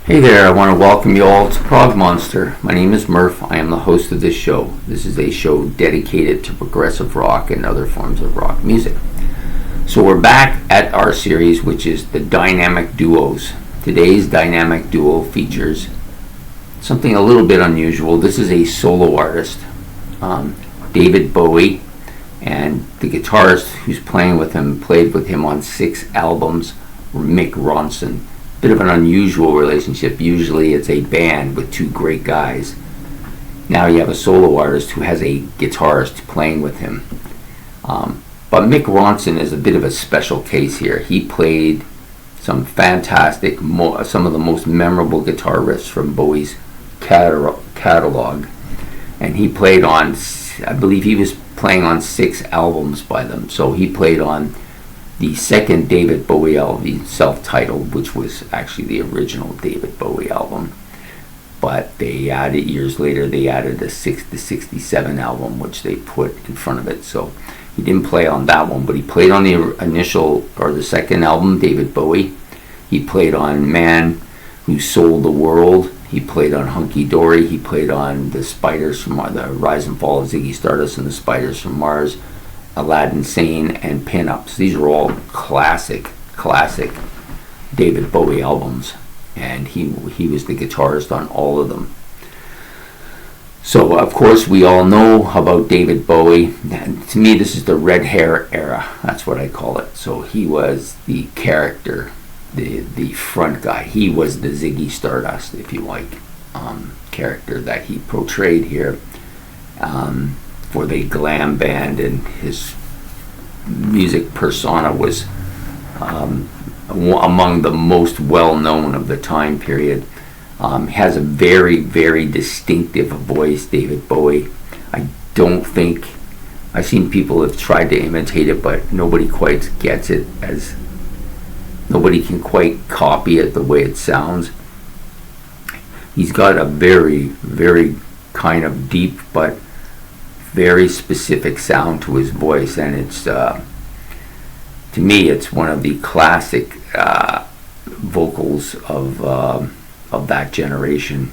Hey there, I want to welcome you all to Prog Monster. My name is Murph. I am the host of this show. This is a show dedicated to progressive rock and other forms of rock music. So we're back at our series, which is the Dynamic Duos. Today's Dynamic Duo features something a little bit unusual. This is a solo artist, David Bowie, and the guitarist who's played with him on 6 albums, Mick Ronson. Bit of an unusual relationship. Usually it's a band with 2 great guys. Now you have a solo artist who has a guitarist playing with him. But Mick Ronson is a bit of a special case here. He played some fantastic, some of the most memorable guitar riffs from Bowie's catalog. And he played on, I believe he was playing on 6 albums by them. So he played on the second David Bowie album, self-titled, which was actually the original David Bowie album. But they added, years later, they added the 67 album, which they put in front of it. So he didn't play on that one, but he played on the initial, or the second album, David Bowie. He played on Man Who Sold the World. He played on Hunky Dory. He played on the Spiders from the Rise and Fall of Ziggy Stardust and the Spiders from Mars, Aladdin Sane, and Pinups. These are all classic David Bowie albums, and he was the guitarist on all of them. So of course we all know about David Bowie, and to me this is the red hair era. That's what I call it. So he was the character, the front guy. He was the Ziggy Stardust, if you like, character that he portrayed here. For the glam band, and his music persona was among the most well-known of the time period. Has a very, very distinctive voice, David Bowie. I don't think, I've seen people have tried to imitate it, but nobody quite gets it, as nobody can quite copy it the way it sounds. He's got a very, very kind of deep but very specific sound to his voice, and it's to me it's one of the classic vocals of that generation.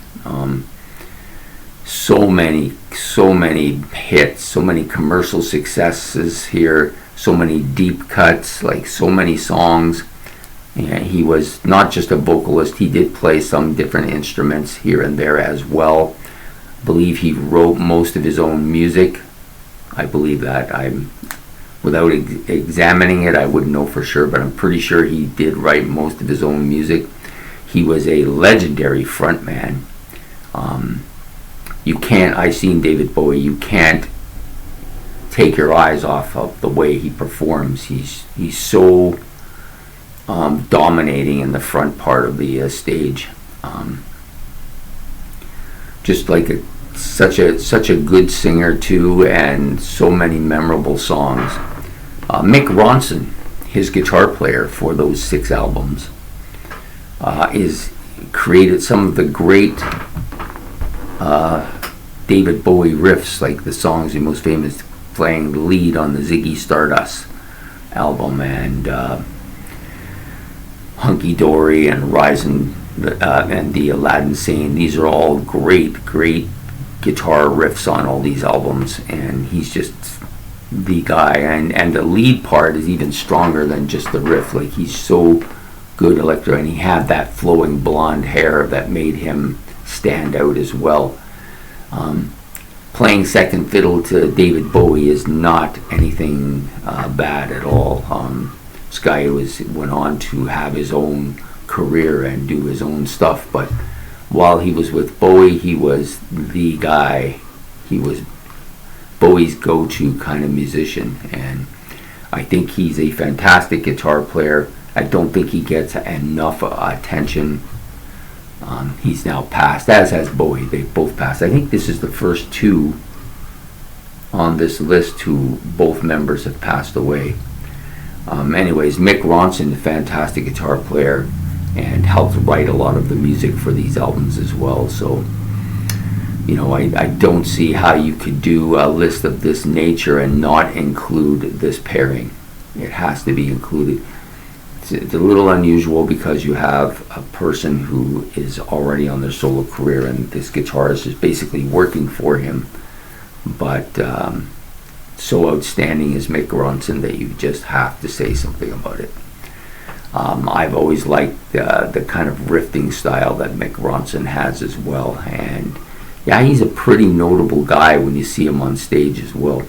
So many hits, so many commercial successes here, so many deep cuts, like so many songs. And he was not just a vocalist, he did play some different instruments here and there as well. I believe he wrote most of his own music. I believe that. Without examining it, I wouldn't know for sure, but I'm pretty sure he did write most of his own music. He was a legendary frontman. I've seen David Bowie, you can't take your eyes off of the way he performs. He's so dominating in the front part of the stage. Just like such a good singer too, and so many memorable songs. Mick Ronson, his guitar player for those 6 albums, is created some of the great David Bowie riffs, like the songs, the most famous, playing the lead on the Ziggy Stardust album, and Hunky Dory and Rising and the Aladdin Sane. These are all great guitar riffs on all these albums, and he's just the guy, and the lead part is even stronger than just the riff. Like, he's so good electro, and he had that flowing blonde hair that made him stand out as well. Playing second fiddle to David Bowie is not anything bad at all. This guy went on to have his own career and do his own stuff, but while he was with Bowie, he was the guy. He was Bowie's go-to kind of musician, and I think he's a fantastic guitar player. I don't think he gets enough attention. He's now passed, as has Bowie. They both passed. I think this is the first 2 on this list who both members have passed away. Anyways, Mick Ronson, a fantastic guitar player, and helped write a lot of the music for these albums as well. So, you know, I don't see how you could do a list of this nature and not include this pairing. It has to be included. it's a little unusual because you have a person who is already on their solo career and this guitarist is basically working for him, but so outstanding is Mick Ronson that you just have to say something about it. I've always liked the kind of riffing style that Mick Ronson has as well, and yeah, he's a pretty notable guy when you see him on stage as well.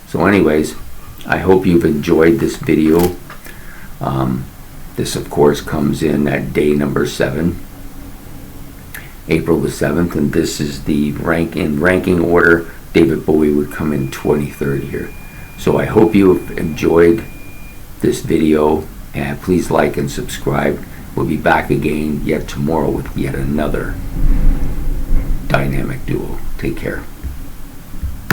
So anyways, I hope you've enjoyed this video. This of course comes in at day number 7, April the 7th, and this is the ranking order. David Bowie would come in 23rd here. So I hope you've enjoyed this video, and please like and subscribe. We'll be back again yet tomorrow with yet another dynamic duo. Take care.